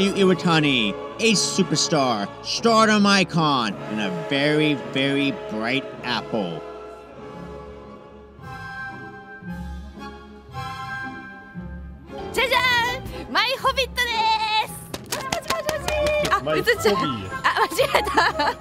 Mayu Iwatani, a superstar, Stardom icon, and a very, very bright apple. 짜잔! 마이 호빗です! 아, 마이 늦었죠? 호비. 아, 맞았다.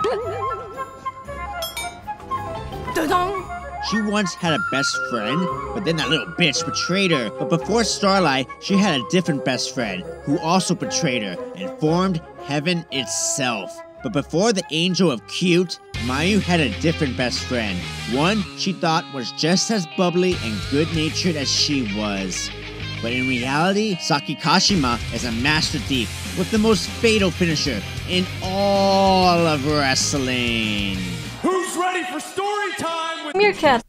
도동! She once had a best friend, but then that little bitch betrayed her. But before Starlight, she had a different best friend, who also betrayed her, and formed heaven itself. But before the Angel of Cute, Mayu had a different best friend. One she thought was just as bubbly and good-natured as she was. But in reality, Saki Kashima is a master thief with the most fatal finisher in all of wrestling. Who's ready for story time with Meerkat!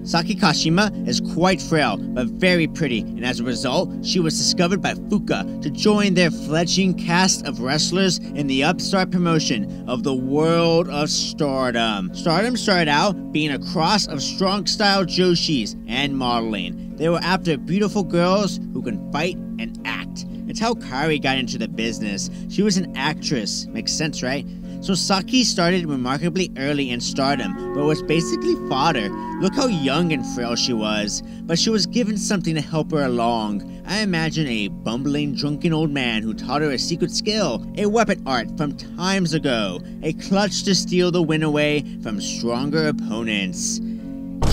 Saki Kashima is quite frail, but very pretty, and as a result, she was discovered by Fuka to join their fledgling cast of wrestlers in the upstart promotion of the World of Stardom. Stardom started out being a cross of strong-style joshis and modeling. They were after beautiful girls who can fight and act. It's how Kairi got into the business. She was an actress. Makes sense, right? So Saki started remarkably early in Stardom, but was basically fodder. Look how young and frail she was. But she was given something to help her along. I imagine a bumbling, drunken old man who taught her a secret skill, a weapon art from times ago, a clutch to steal the win away from stronger opponents.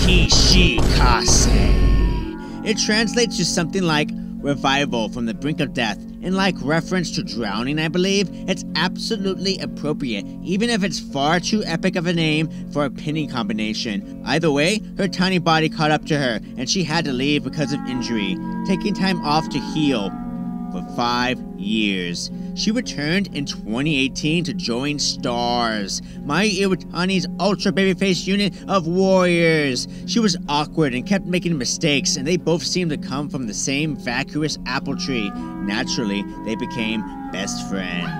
Kishikase. It translates to something like revival from the brink of death, and like reference to drowning, I believe, it's absolutely appropriate, even if it's far too epic of a name for a pinning combination. Either way, her tiny body caught up to her, and she had to leave because of injury, taking time off to heal for 5 years. She returned in 2018 to join Stars, Mayu Iwatani's ultra babyface unit of warriors. She was awkward and kept making mistakes, and they both seemed to come from the same vacuous apple tree. Naturally, they became best friends.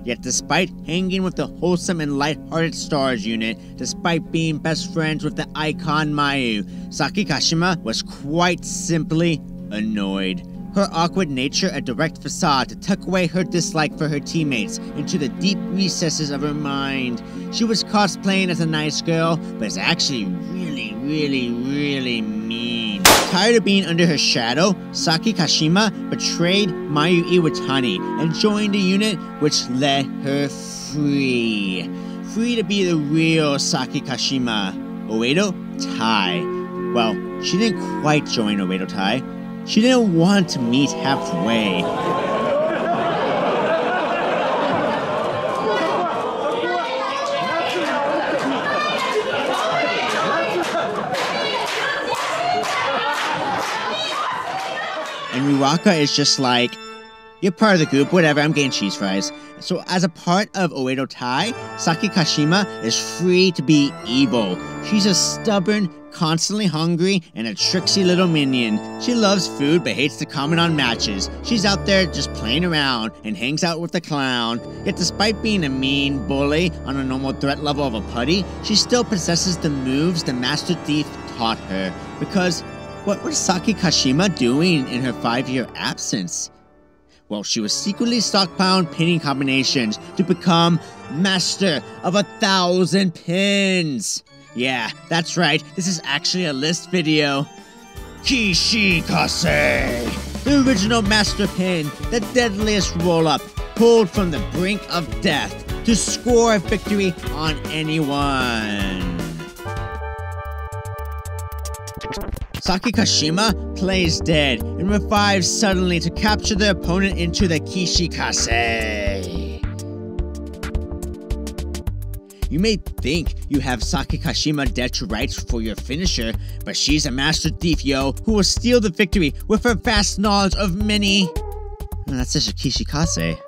Yet despite hanging with the wholesome and light-hearted Stars unit, despite being best friends with the icon Mayu, Saki Kashima was quite simply annoyed. Her awkward nature a direct facade to tuck away her dislike for her teammates into the deep recesses of her mind. She was cosplaying as a nice girl, but is actually really mean. Tired of being under her shadow, Saki Kashima betrayed Mayu Iwatani and joined a unit which let her free. Free to be the real Saki Kashima. Oedo Tai. Well, she didn't quite join Oedo Tai. She didn't want to meet halfway. And Ruaka is just like, you're part of the group, whatever, I'm getting cheese fries. So as a part of Oedo Tai, Saki Kashima is free to be evil. She's a stubborn, constantly hungry, and a tricksy little minion. She loves food but hates to comment on matches. She's out there just playing around and hangs out with the clown. Yet despite being a mean bully on a normal threat level of a putty, she still possesses the moves the Master Thief taught her. Because what was Saki Kashima doing in her 5-year absence? Well, she was secretly stockpiling pinning combinations to become Master of 1,000 Pins. Yeah, that's right, this is actually a list video. Kishikase! The original Master Pin, the deadliest roll-up, pulled from the brink of death to score a victory on anyone. Saki Kashima plays dead and revives suddenly to capture the opponent into the Kishikase. You may think you have Saki Kashima dead to rights for your finisher, but she's a master thief, yo, who will steal the victory with her vast knowledge of many... Oh, that's such a Kishikase.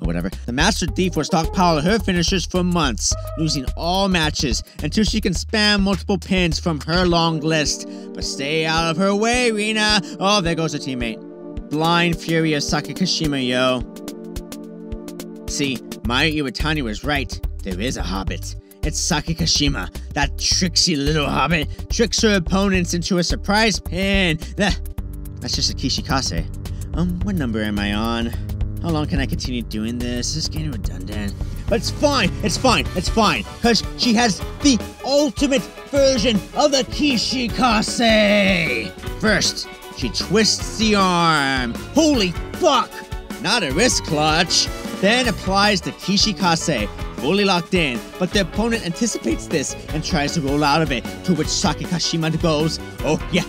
Or whatever. The master thief will stockpile her finishers for months, losing all matches until she can spam multiple pins from her long list. But stay out of her way, Rina! Oh, there goes her teammate. Blind fury of Saki Kashima, yo. See, Mayu Iwatani was right. There is a hobbit. it's Saki Kashima. That tricksy little hobbit tricks her opponents into a surprise pin. That's just a Kishikase. What number am I on? How long can I continue doing this? This is getting redundant. But it's fine, because she has the ultimate version of the Kishikase. First, she twists the arm. Holy fuck! Not a wrist clutch. Then applies the Kishikase, fully locked in, but the opponent anticipates this and tries to roll out of it, to which Saki Kashima goes, oh, yeah,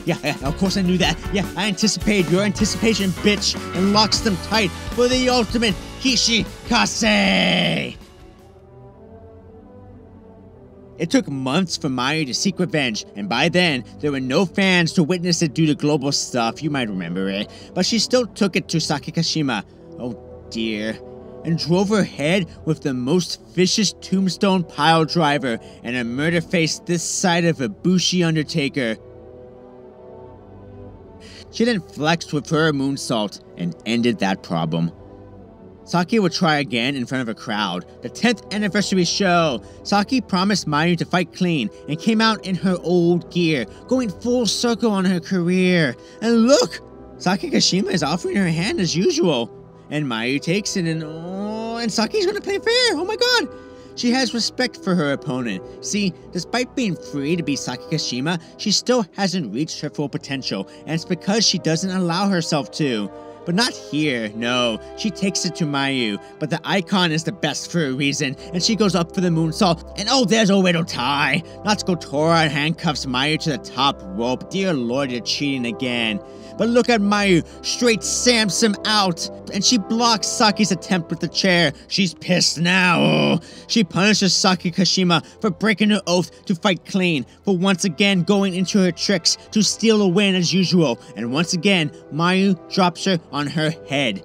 of course I knew that. Yeah, I anticipated your anticipation, bitch, and locks them tight for the ultimate Kishikase. It took months for Mayu to seek revenge, and by then, there were no fans to witness it due to global stuff, you might remember it, but she still took it to Saki Kashima, oh dear, and drove her head with the most vicious tombstone pile driver and a murder face this side of a Bushi Undertaker. She then flexed with her moonsault and ended that problem. Saki would try again in front of a crowd. The 10th anniversary show. Saki promised Mayu to fight clean and came out in her old gear, going full circle on her career. And look! Saki Kashima is offering her hand as usual. And Mayu takes it and Saki's gonna play fair. Oh my god! She has respect for her opponent. See, despite being free to be Saki Kashima, she still hasn't reached her full potential, and it's because she doesn't allow herself to. But not here, no. She takes it to Mayu, but the icon is the best for a reason, and she goes up for the moonsault, and oh, there's Oedo Tai! Natsuko Tora handcuffs Mayu to the top rope. Dear lord, you're cheating again. But look at Mayu, straight Sam's him out, and she blocks Saki's attempt with the chair. She's pissed now. Oh. She punishes Saki Kashima for breaking her oath to fight clean, for once again going into her tricks to steal a win as usual, and once again, Mayu drops her on her head.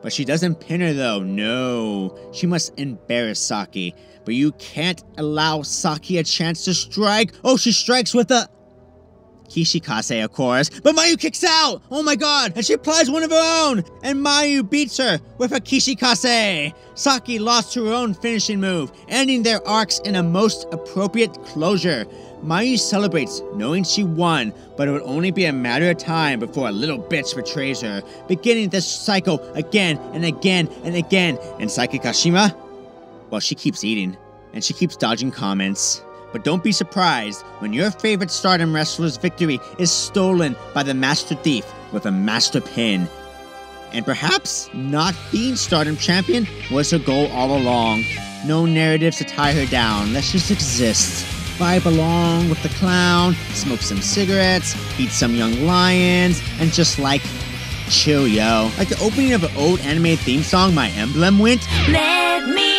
But she doesn't pin her though, no. She must embarrass Saki, but you can't allow Saki a chance to strike. Oh, she strikes with a Kishikase, of course, but Mayu kicks out! Oh my god! And she applies one of her own! And Mayu beats her with a Kishikase! Saki lost to her own finishing move, ending their arcs in a most appropriate closure. Mayu celebrates, knowing she won, but it would only be a matter of time before a little bitch betrays her, beginning this cycle again and again and again. And Saki Kashima? Well, she keeps eating, and she keeps dodging comments. But don't be surprised when your favorite Stardom wrestler's victory is stolen by the Master Thief with a Master Pin. And perhaps not being Stardom champion was her goal all along. No narratives to tie her down, let's just exist. Vibe along with the clown, smoke some cigarettes, eat some young lions, and just like, chill yo. Like the opening of an old anime theme song My Emblem went, Let me